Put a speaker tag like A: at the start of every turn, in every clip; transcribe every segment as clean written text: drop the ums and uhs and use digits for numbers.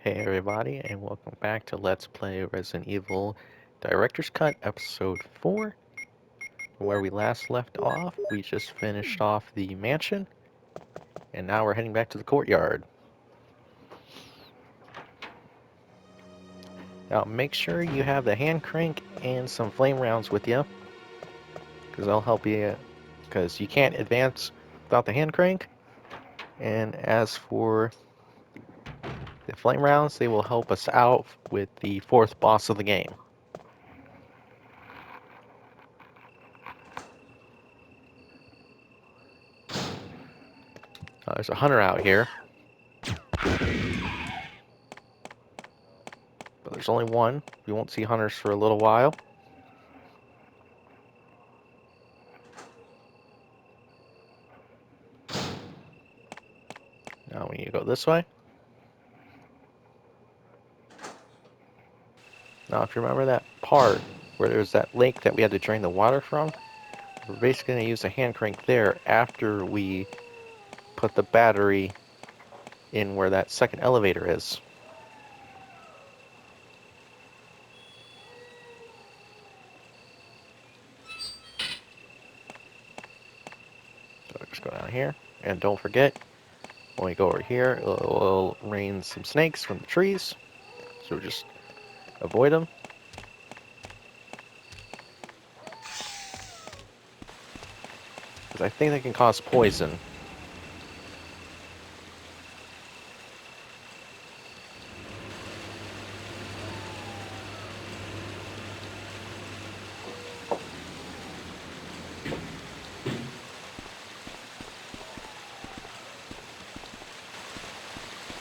A: Hey everybody, and welcome back to Let's Play Resident Evil Director's Cut, Episode 4. Where we last left off, we just finished off the mansion, and now we're heading back to the courtyard. Now make sure you have the hand crank and some flame rounds with you, because they'll help you, because you can't advance without the hand crank. And as for the flame rounds, they will help us out with the fourth boss of the game. There's a hunter out here. But there's only one. We won't see hunters for a little while. Now we need to go this way. Now if you remember that part where there was that lake that we had to drain the water from, we're basically going to use a hand crank there after we put the battery in where that second elevator is. So just go down here, and don't forget, when we go over here, it'll rain some snakes from the trees, so just avoid them. Because I think they can cause poison.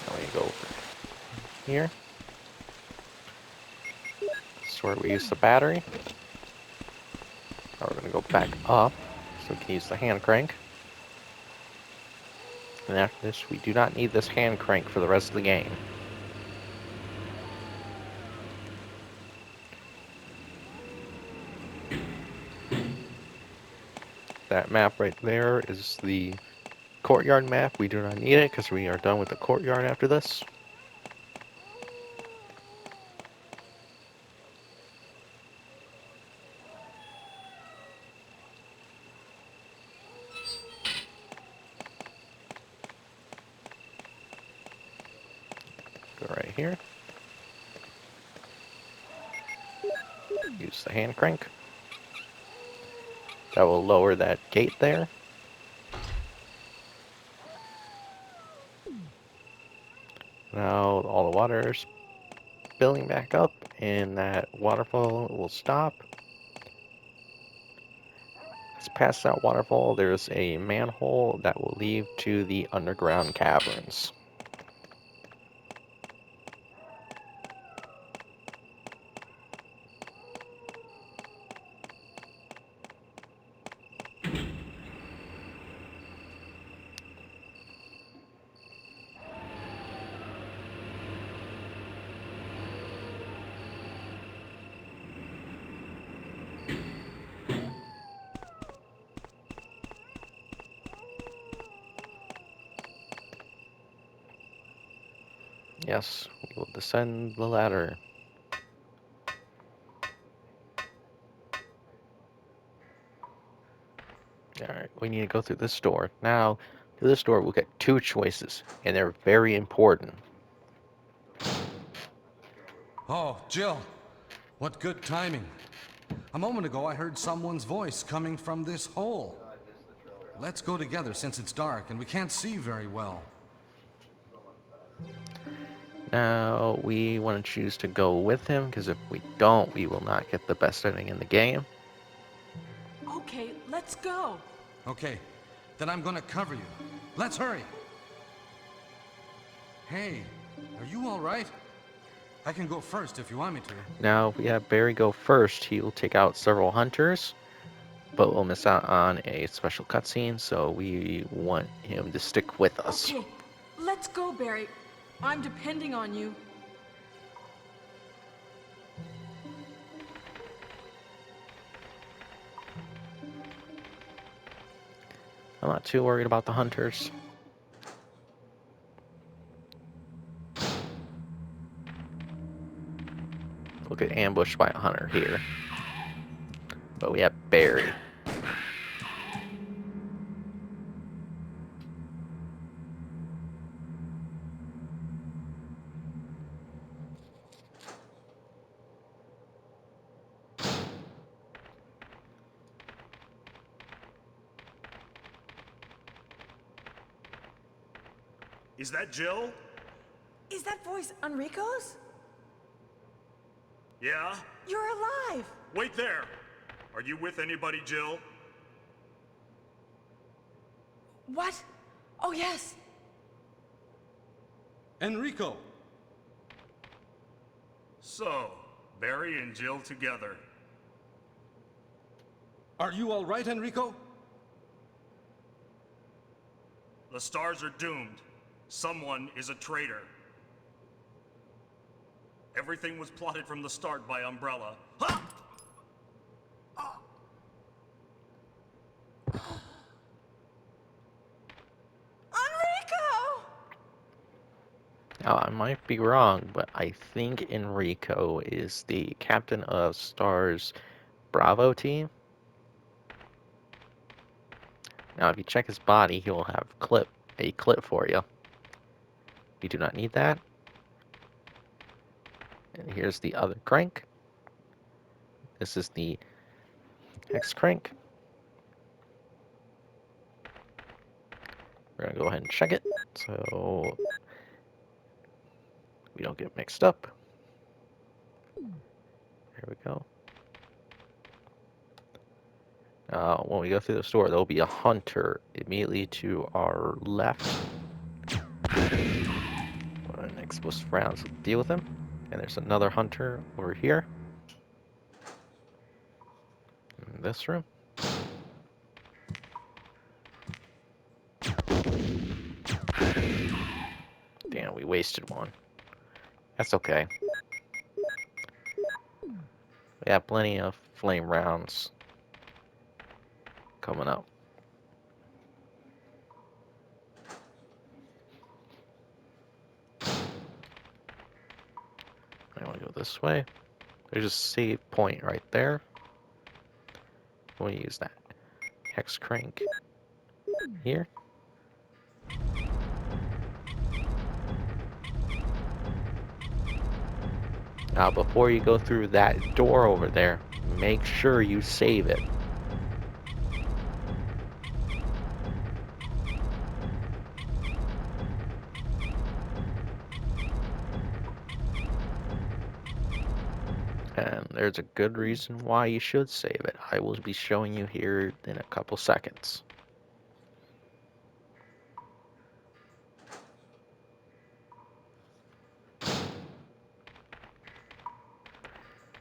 A: Now we go over here. This is where we use the battery. Now we're going to go back up, so we can use the hand crank. And after this, we do not need this hand crank for the rest of the game. That map right there is the courtyard map. We do not need it because we are done with the courtyard after this. Go right here. Use the hand crank. That will lower that gate there. Now all the water is spilling back up and that waterfall will stop. As past that waterfall, there's a manhole that will lead to the underground caverns. Yes, we will descend the ladder. Alright, we need to go through this door. Now, through this door, we'll get two choices, and they're very important.
B: Oh, Jill, what good timing. A moment ago, I heard someone's voice coming from this hole. Let's go together since it's dark and we can't see very well.
A: Now, we want to choose to go with him, because if we don't, we will not get the best ending in the game.
C: Okay, let's go.
B: Okay, then I'm gonna cover you. Let's hurry. Hey, are you all right? I can go first if you want me to.
A: Now, if we have Barry go first, he will take out several hunters, but we'll miss out on a special cutscene, so we want him to stick with us.
C: Okay, let's go, Barry. I'm depending on you.
A: I'm not too worried about the hunters. We'll get ambushed by a hunter here. But we have Barry.
D: Is that Jill?
C: Is that voice Enrico's?
D: Yeah?
C: You're alive!
D: Wait there! Are you with anybody, Jill?
C: What? Oh, yes.
B: Enrico!
D: So, Barry and Jill together.
B: Are you all right, Enrico?
D: The stars are doomed. Someone is a traitor. Everything was plotted from the start by Umbrella. Ha!
C: Enrico!
A: Now, I might be wrong, but I think Enrico is the captain of STAR's Bravo team. Now, if you check his body, he will have a clip for you. We do not need that. And here's the other crank. This is the Hex crank. We're gonna go ahead and check it so we don't get mixed up. There we go. When we go through the store, there'll be a hunter immediately to our left. Explosive rounds will deal with him. And there's another hunter over here. In this room. Damn, we wasted one. That's okay. We have plenty of flame rounds coming up. I want to go this way. There's a save point right there. We'll use that hex crank here. Now, before you go through that door over there, make sure you save it. And there's a good reason why you should save it. I will be showing you here in a couple seconds.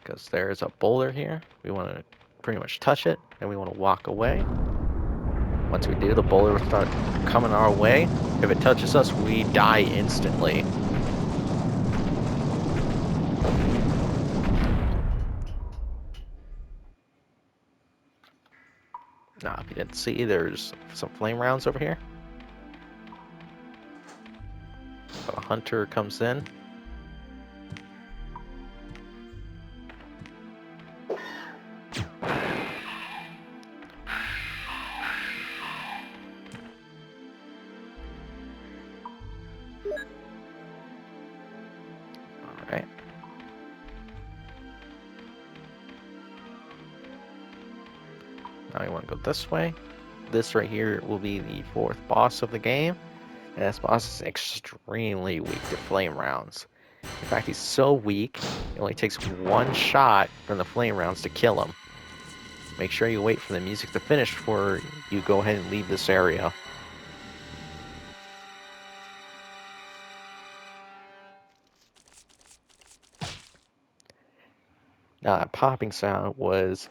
A: Because there's a boulder here. We want to pretty much touch it, and we want to walk away. Once we do, the boulder will start coming our way. If it touches us, we die instantly. Now, if you didn't see, there's some flame rounds over here. So a hunter comes in. Alright. Now you want to go this way. This right here will be the fourth boss of the game. And this boss is extremely weak to flame rounds. In fact, he's so weak, it only takes one shot from the flame rounds to kill him. Make sure you wait for the music to finish before you go ahead and leave this area. Now, that popping sound was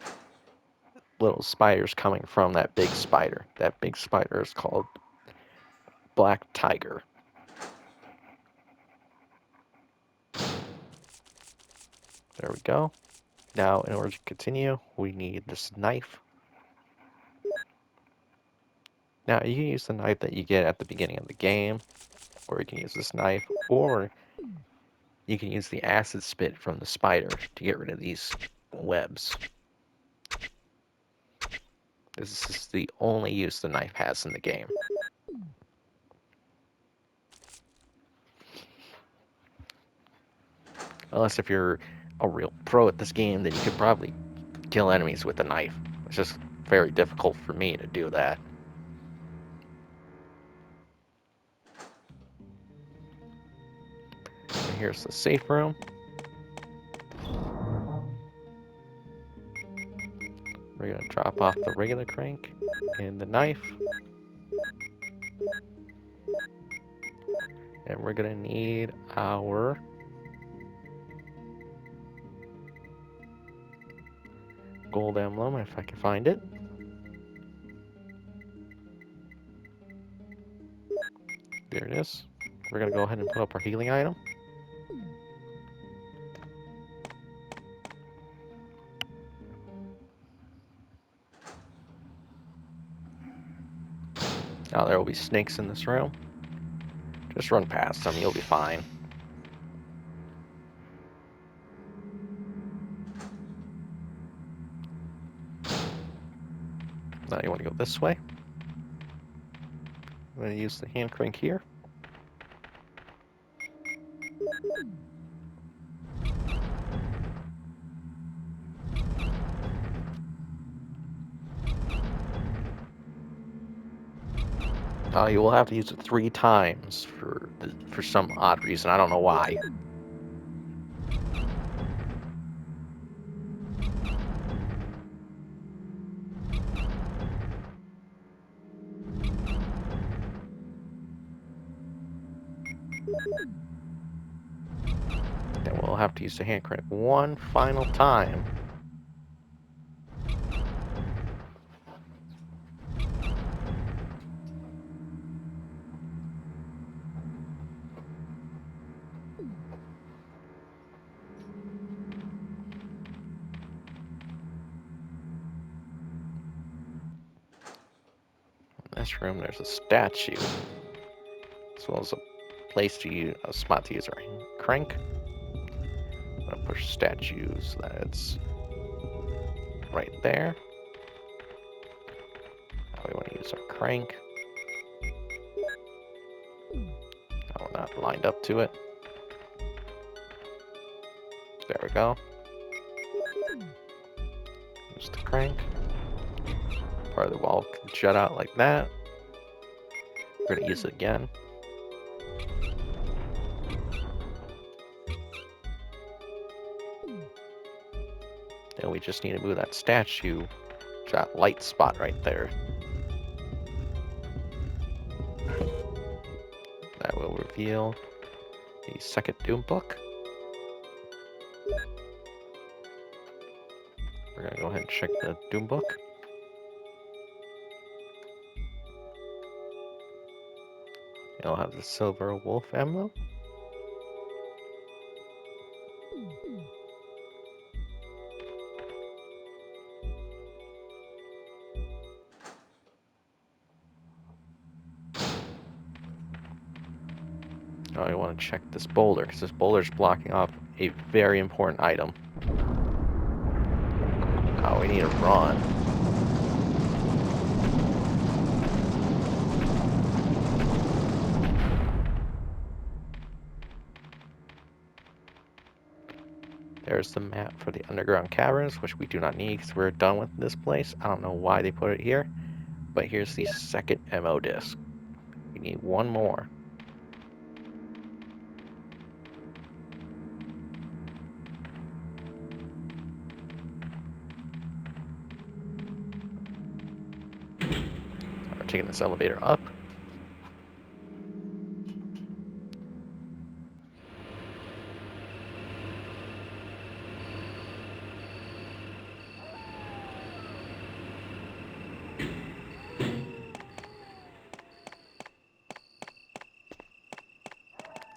A: little spiders coming from that big spider. That big spider is called Black Tiger. There we go. Now, in order to continue, we need this knife. Now, you can use the knife that you get at the beginning of the game, or you can use this knife, or you can use the acid spit from the spider to get rid of these webs. This is the only use the knife has in the game. Unless if you're a real pro at this game, then you could probably kill enemies with a knife. It's just very difficult for me to do that. And here's the safe room. We're gonna drop off the regular crank and the knife. And we're gonna need our gold emblem if I can find it. There it is. We're gonna go ahead and put up our healing item. Now there will be snakes in this room. Just run past them, you'll be fine. Now you want to go this way. I'm going to use the hand crank here. You will have to use it 3 times for some odd reason. I don't know why. Then we'll have to use the hand crank 1 final time. In this room, there's a statue, as well as a place to use, a spot to use our crank. I'm gonna push statues so that it's right there. Now we want to use our crank. Now we're not lined up to it. There we go. Use the crank. Part of the wall can jut out like that. We're gonna use it again. Then we just need to move that statue to that light spot right there. That will reveal the second Doom book. We're gonna go ahead and check the Doom book. It'll have the silver wolf emblem. Now I want to check this boulder, because this boulder is blocking off a very important item. Oh, we need to run. There's the map for the underground caverns, which we do not need because we're done with this place. I don't know why they put it here, but here's the second MO disc. We need 1 more. We're taking this elevator up.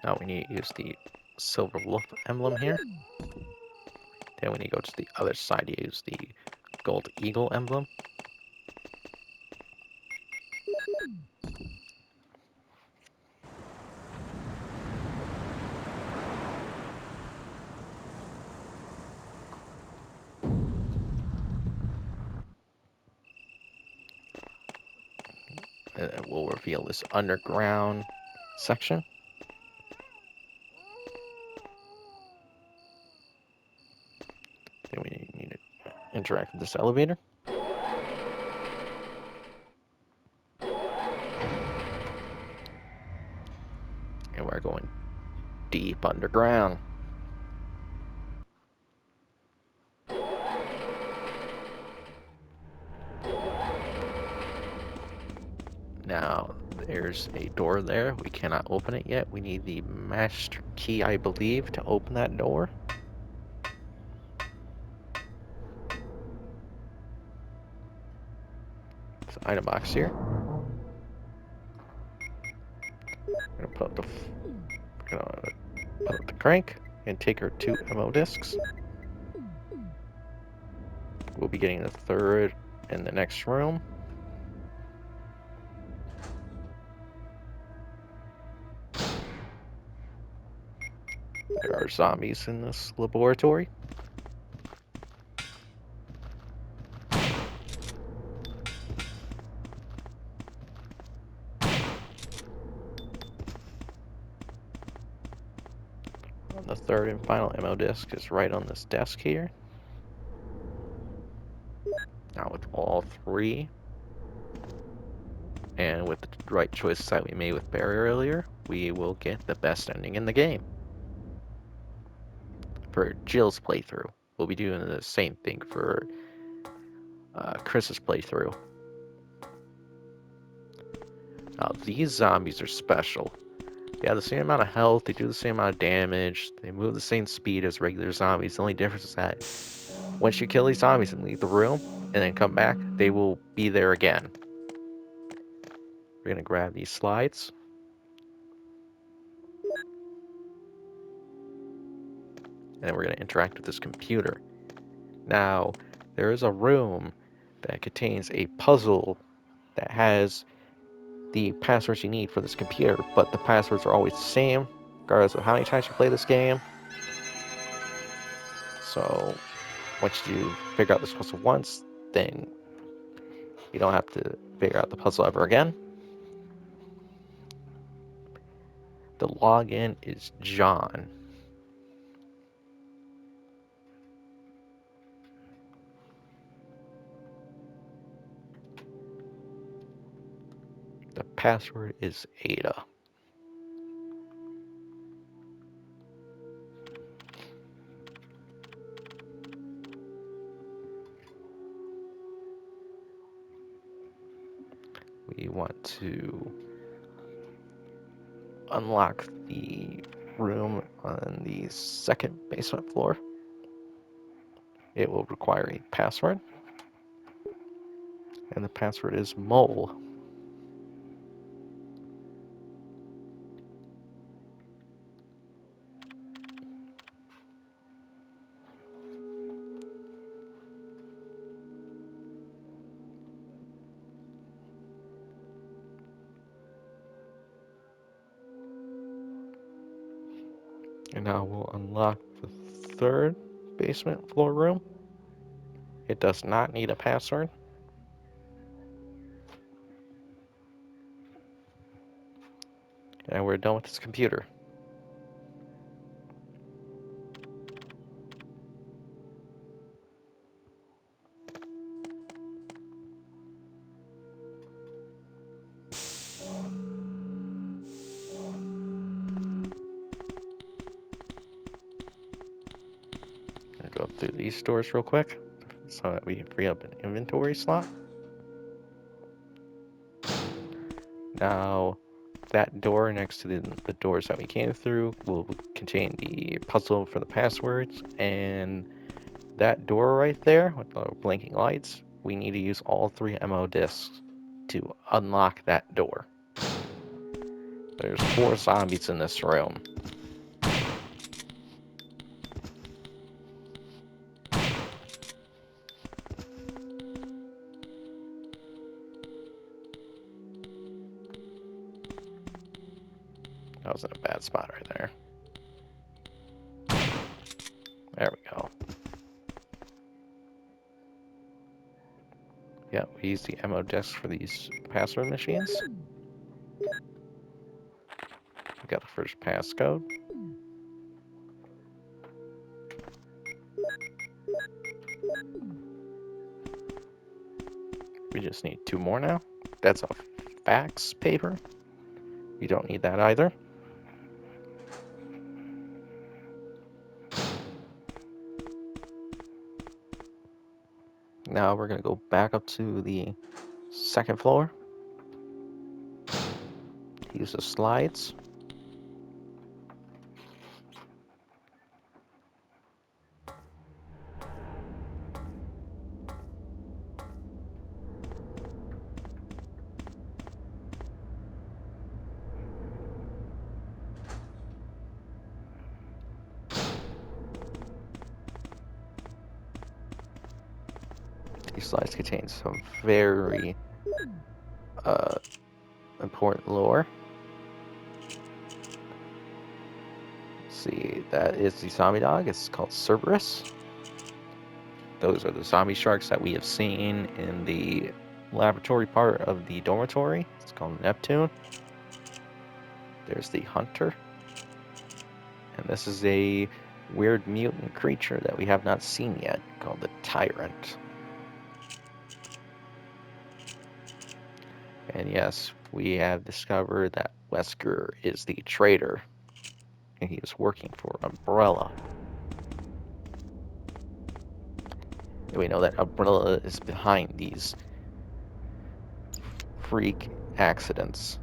A: Now we need to use the silver wolf emblem here. Then we need to go to the other side to use the gold eagle emblem. And then we'll reveal this underground section. Then we need to interact with this elevator. And we're going deep underground. Now, there's a door there. We cannot open it yet. We need the master key, I believe, to open that door. There's an item box here. We're gonna put up the crank and take our 2 ammo discs. We'll be getting the 3rd in the next room. There are zombies in this laboratory. And the 3rd and final ammo disc is right on this desk here. Now with all 3, and with the right choices that we made with Barry earlier, we will get the best ending in the game. For Jill's playthrough, we'll be doing the same thing for Chris's playthrough. Now these zombies are special. They have the same amount of health, they do the same amount of damage, they move the same speed as regular zombies. The only difference is that once you kill these zombies and leave the room, and then come back, they will be there again. We're gonna grab these slides. And we're gonna interact with this computer. Now, there is a room that contains a puzzle that has the passwords you need for this computer, but the passwords are always the same, regardless of how many times you play this game. So, once you figure out this puzzle once, then you don't have to figure out the puzzle ever again. The login is John. The password is Ada. We want to unlock the room on the 2nd basement floor. It will require a password. And the password is mole. And now we'll unlock the 3rd basement floor room. It does not need a password. And we're done with this computer. Gonna go through these doors real quick so that we can free up an inventory slot. Now, that door next to the doors that we came through will contain the puzzle for the passwords, and that door right there with the blinking lights, we need to use all 3 ammo discs to unlock that door. There's 4 zombies in this room. That was in a bad spot right there. There we go. Yeah, we use the ammo disc for these password machines. We got the first passcode. We just need 2 more now. That's a fax paper. You don't need that either. Now we're going to go back up to the 2nd floor. Use the slides. These slides contain some very important lore. Let's see, that is the zombie dog. It's called Cerberus. Those are the zombie sharks that we have seen in the laboratory part of the dormitory. It's called Neptune. There's the hunter. And this is a weird mutant creature that we have not seen yet, called the Tyrant. And yes, we have discovered that Wesker is the traitor, and he is working for Umbrella. And we know that Umbrella is behind these freak accidents.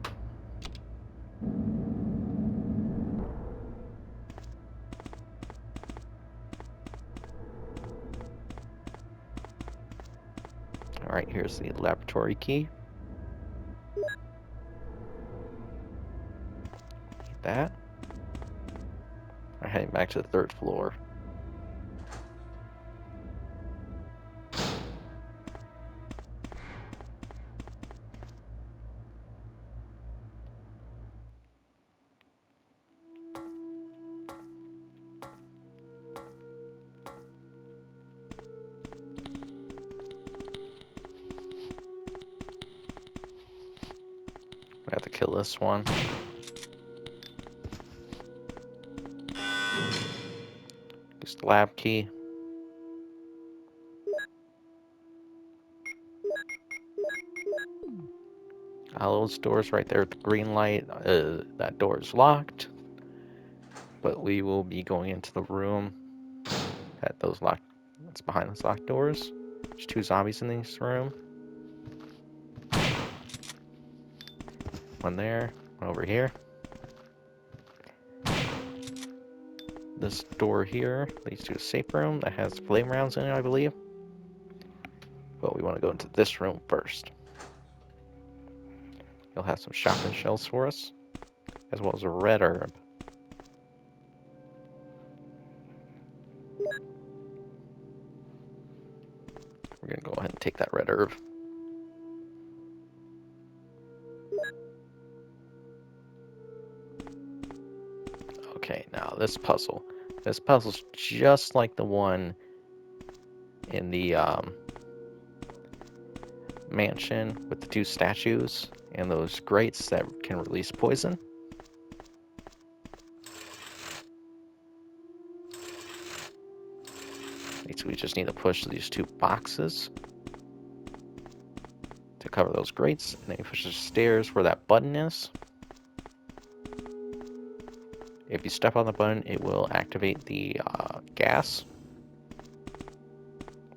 A: Alright, here's the laboratory key. Need that. We're heading back to the 3rd floor. We have to kill this one. Use the lab key. All those doors right there with the green light, that door is locked. But we will be going into the room that those locked, that's behind those locked doors. There's 2 zombies in this room. One there, one over here. This door here leads to a safe room that has flame rounds in it, I believe. But we want to go into this room first. You'll have some shotgun shells for us, as well as a red herb. We're going to go ahead and take that red herb. Okay, now this puzzle. This puzzle's just like the one in the mansion with the 2 statues and those grates that can release poison. So we just need to push these 2 boxes to cover those grates, and then you push the stairs where that button is. If you step on the button, it will activate the gas.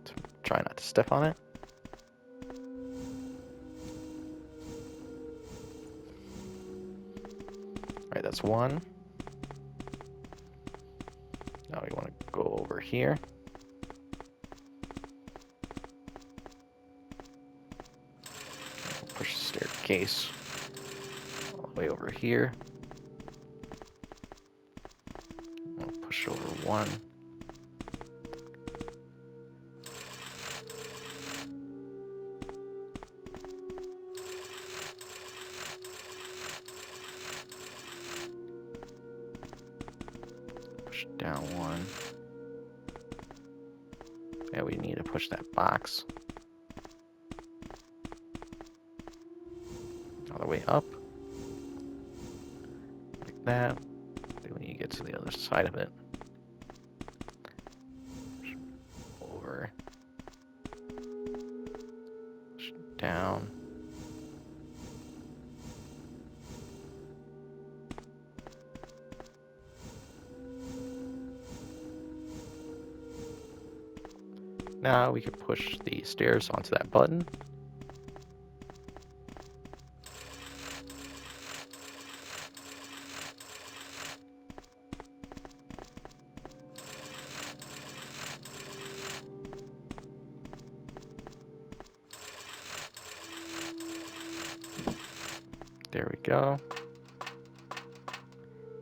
A: So try not to step on it. Alright, that's 1. Now we want to go over here. Push the staircase all the way over here. We'll push over 1. Push down 1. Yeah, we need to push that box. way up. Like that. Then when you get to the other side of it. Over. Down. Now we can push the stairs onto that button. There we go.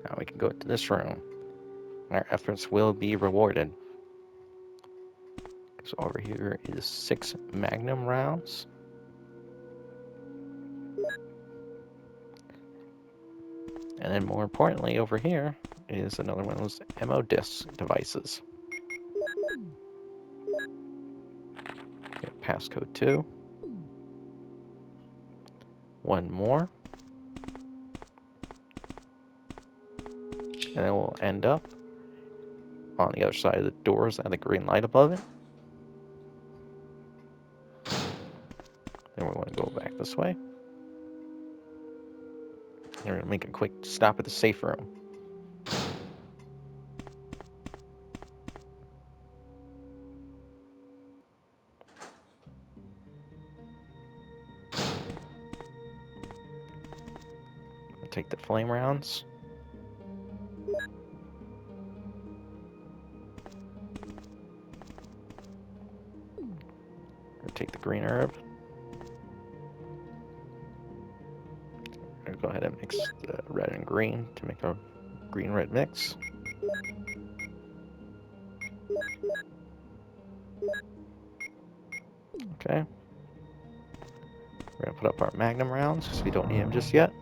A: Now we can go to this room. Our efforts will be rewarded. So over here is 6 Magnum rounds. And then more importantly, over here is another one of those ammo disc devices. Get passcode 2. One more. And then we'll end up on the other side of the doors and the green light above it. Then we want to go back this way. And we're going to make a quick stop at the safe room. We'll take the flame rounds. We'll take the green herb. Go ahead and mix the red and green to make a green-red mix. Okay. We're going to put up our Magnum rounds because we don't need them just yet.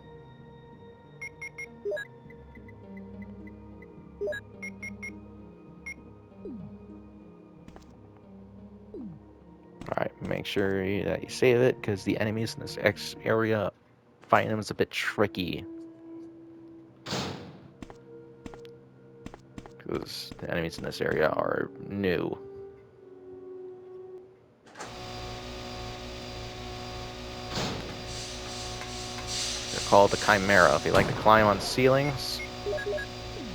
A: Alright, make sure that you save it because the enemies in this X area, fighting them is a bit tricky. Because the enemies in this area are new. They're called the Chimera. They like to climb on ceilings.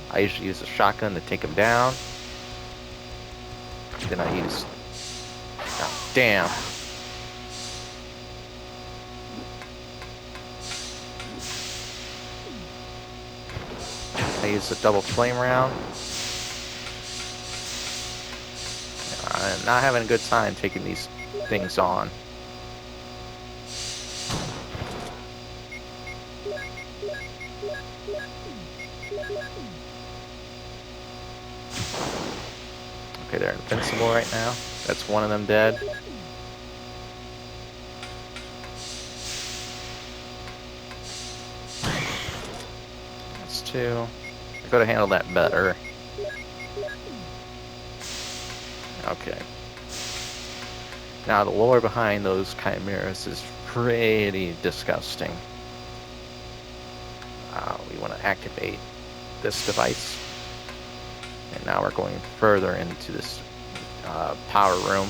A: I usually use a shotgun to take them down. Then I use... Oh, damn. I use a double flame round. I'm not having a good time taking these things on. Okay, they're invincible right now. That's one of them dead. That's 2. I could have handled that better. Okay. Now the lore behind those chimeras is pretty disgusting. We want to activate this device. And now we're going further into this power room.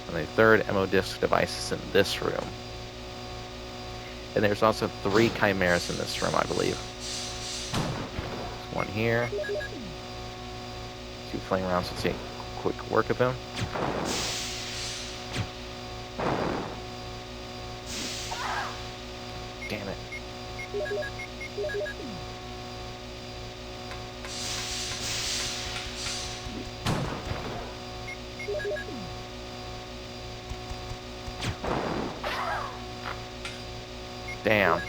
A: And the third ammo disc device is in this room. And there's also 3 chimeras in this room, I believe. There's one here. 2 flame rounds to take quick work of him. Damn it. Damn.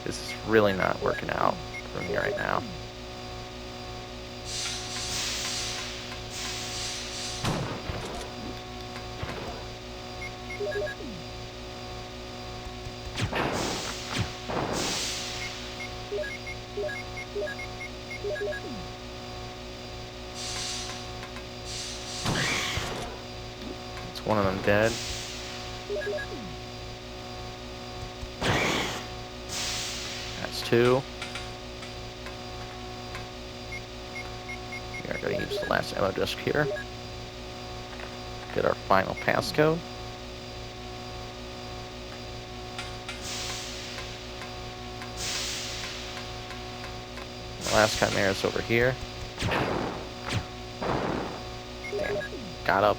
A: This is really not working out for me right now. one of them dead. That's 2. We are going to use the last ammo disc here. Get our final passcode. The last Chimera's over here. Damn. Got up.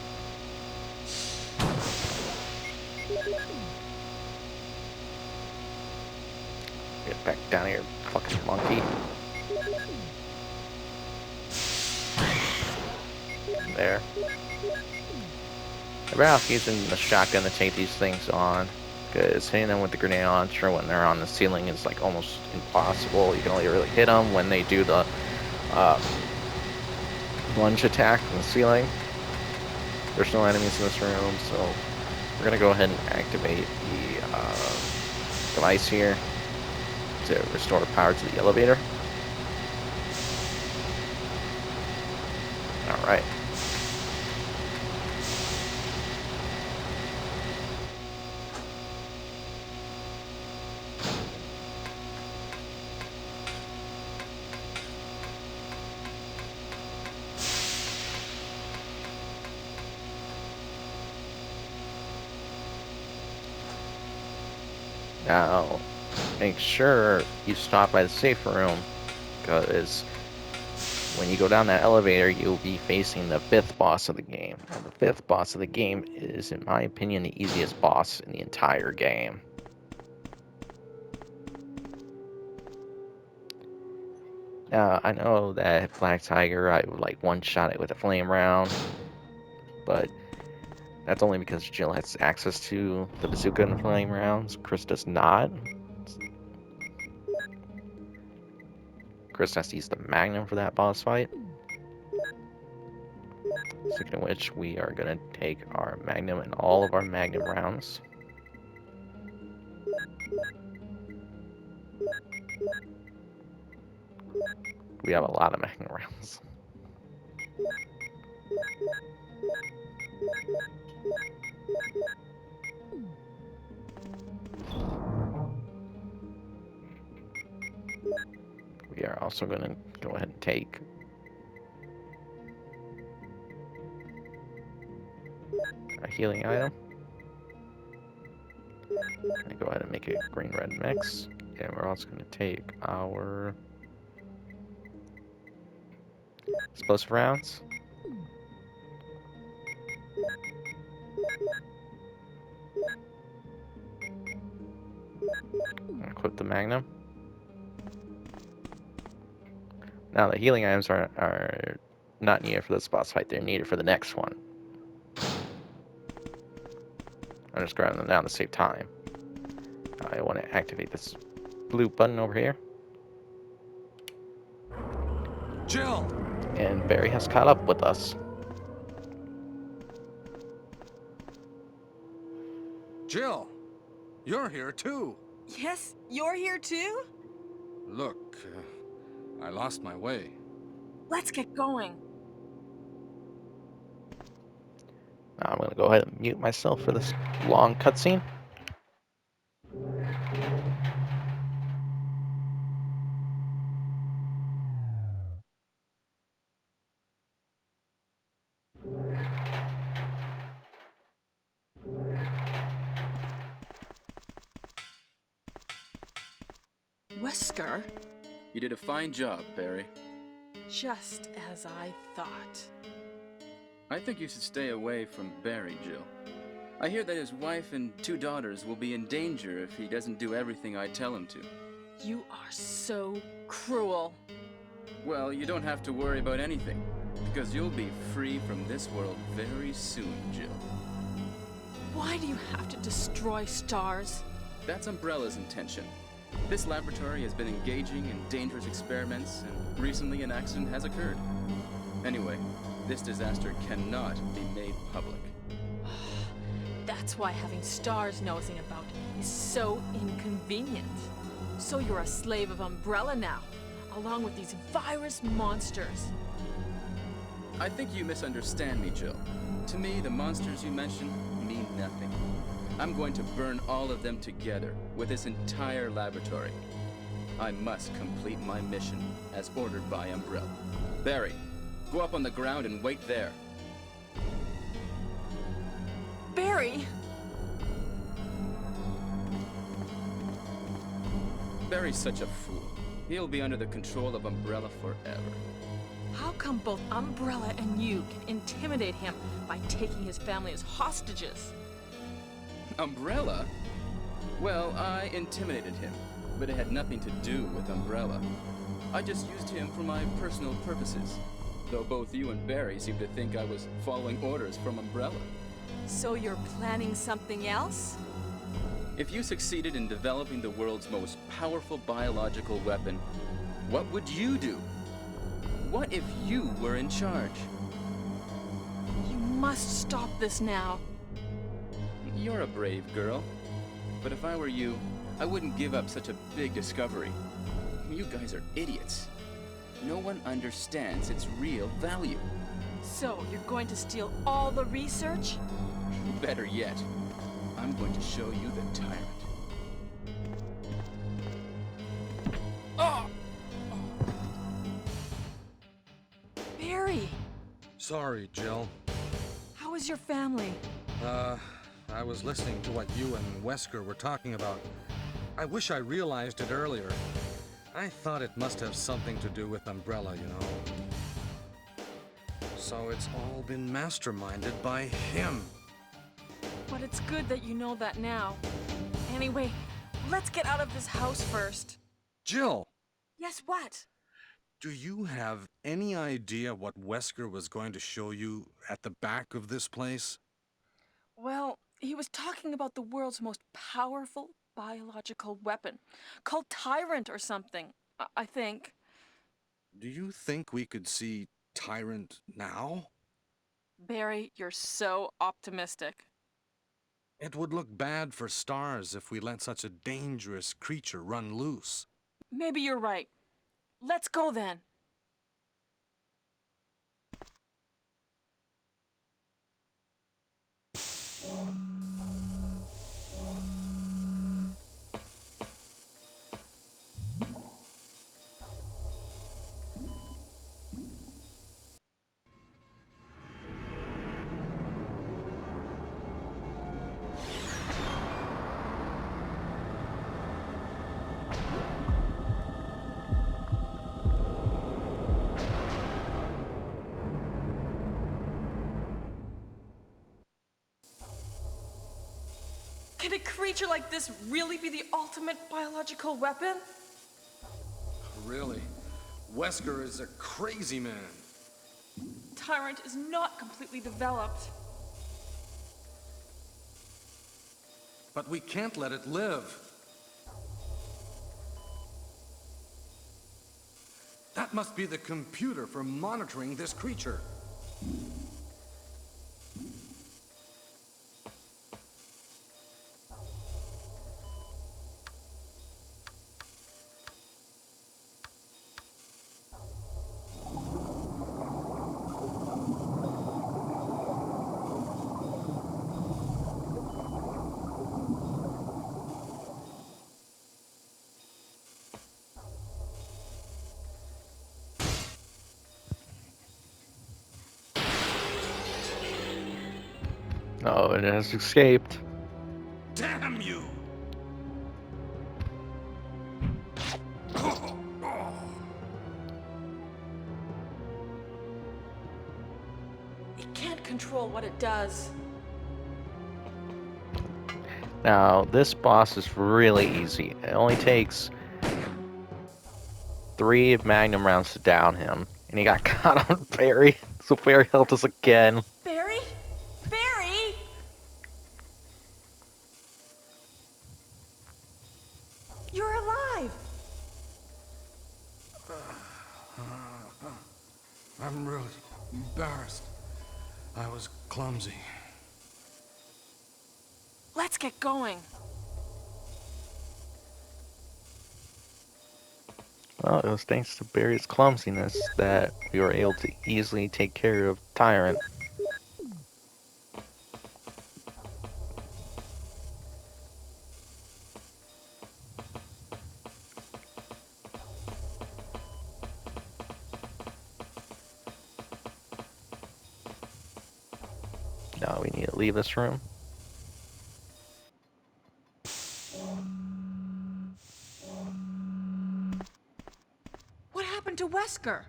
A: Get back down here, fucking monkey. There. I better off using the shotgun to take these things on, because hitting them with the grenade launcher when they're on the ceiling is like almost impossible. You can only really hit them when they do the lunge attack from the ceiling. There's no enemies in this room, so we're gonna go ahead and activate the device here to restore power to the elevator. All right. Now, make sure you stop by the safe room, because when you go down that elevator, you'll be facing the 5th boss of the game. And the 5th boss of the game is, in my opinion, the easiest boss in the entire game. Now, I know that Black Tiger, I would like one-shot it with a flame round, but that's only because Jill has access to the bazooka and the flame rounds. Chris does not. Chris has to use the Magnum for that boss fight. Speaking of which, we are going to take our Magnum and all of our Magnum rounds. We have a lot of Magnum rounds. We are also going to go ahead and take a healing item. And go ahead and make a green-red mix. And we're also going to take our explosive rounds. Equip the Magnum. Now the healing items are not needed for this boss fight, they're needed for the next one. I'm just grabbing them down to save time. I want to activate this blue button over here.
B: Jill!
A: And Barry has caught up with us.
B: Jill! You're here too!
C: Yes, you're here too?
B: Look, I lost my way.
C: Let's get going.
A: Now I'm going to go ahead and mute myself for this long cutscene.
C: Wesker?
E: You did a fine job, Barry.
C: Just as I thought.
E: I think you should stay away from Barry, Jill. I hear that his wife and 2 daughters will be in danger if he doesn't do everything I tell him to.
C: You are so cruel.
E: Well, you don't have to worry about anything, because you'll be free from this world very soon, Jill.
C: Why do you have to destroy stars?
E: That's Umbrella's intention. This laboratory has been engaging in dangerous experiments, and recently an accident has occurred. Anyway, this disaster cannot be made public.
C: That's why having stars nosing about is so inconvenient. So you're a slave of Umbrella now, along with these virus monsters.
E: I think you misunderstand me, Jill. To me, the monsters you mentioned mean nothing. I'm going to burn all of them together with this entire laboratory. I must complete my mission as ordered by Umbrella. Barry, go up on the ground and wait there.
C: Barry!
E: Barry's such a fool. He'll be under the control of Umbrella forever.
C: How come both Umbrella and you can intimidate him by taking his family as hostages?
E: Umbrella? Well, I intimidated him, but it had nothing to do with Umbrella. I just used him for my personal purposes, though both you and Barry seem to think I was following orders from Umbrella.
C: So you're planning something else?
E: If you succeeded in developing the world's most powerful biological weapon, what would you do? What if you were in charge?
C: You must stop this now.
E: You're a brave girl. But if I were you, I wouldn't give up such a big discovery. You guys are idiots. No one understands its real value.
C: So, you're going to steal all the research?
E: Better yet, I'm going to show you the tyrant.
C: Barry!
B: Sorry, Jill.
C: How is your family?
B: I was listening to what you and Wesker were talking about. I wish I realized it earlier. I thought it must have something to do with Umbrella, you know. So it's all been masterminded by him.
C: But it's good that you know that now. Anyway, let's get out of this house first.
B: Jill,
C: Yes, what?
B: do you have any idea what Wesker was going to show you at the back of this place?
C: Well, he was talking about the world's most powerful biological weapon, called Tyrant or something, I think.
B: Do you think we could see Tyrant now?
C: Barry, you're so optimistic.
B: It would look bad for Stars if we let such a dangerous creature run loose.
C: Maybe you're right. Let's go then. Can a creature like this really be the ultimate biological weapon?
B: Really? Wesker is a crazy man.
C: Tyrant is not completely developed.
B: But we can't let it live. That must be the computer for monitoring this creature.
A: Oh, it has escaped.
B: Damn you!
C: It can't control what it does.
A: Now, this boss is really easy. It only takes 3 Magnum rounds to down him. And he got caught on Barry, so Barry helped us again.
C: Barry? Barry! You're alive!
B: I'm really embarrassed. I was clumsy.
C: Let's get going.
A: Well, it was thanks to Barry's clumsiness that we were able to easily take care of Tyrant. Now we need to leave this room.
C: What happened to Wesker?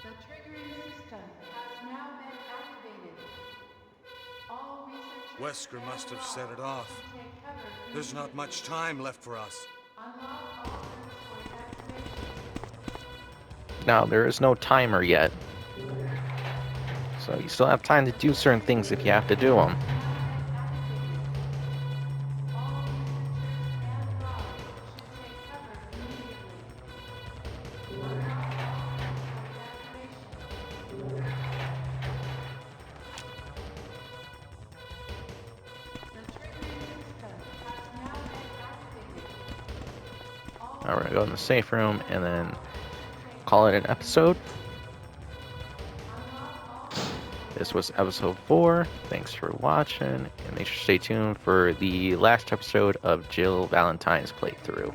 F: The triggering system has now been activated. All researchers
B: Wesker must have set it off.
F: take cover.
B: There's not much time left for us.
F: Unlock all for activation.
A: Now, there is no timer yet. So you still have time to do certain things if you have to do them. Now we're gonna go in the safe room and then call it an episode. This was episode 4. Thanks for watching, and make sure to stay tuned for the last episode of Jill Valentine's playthrough.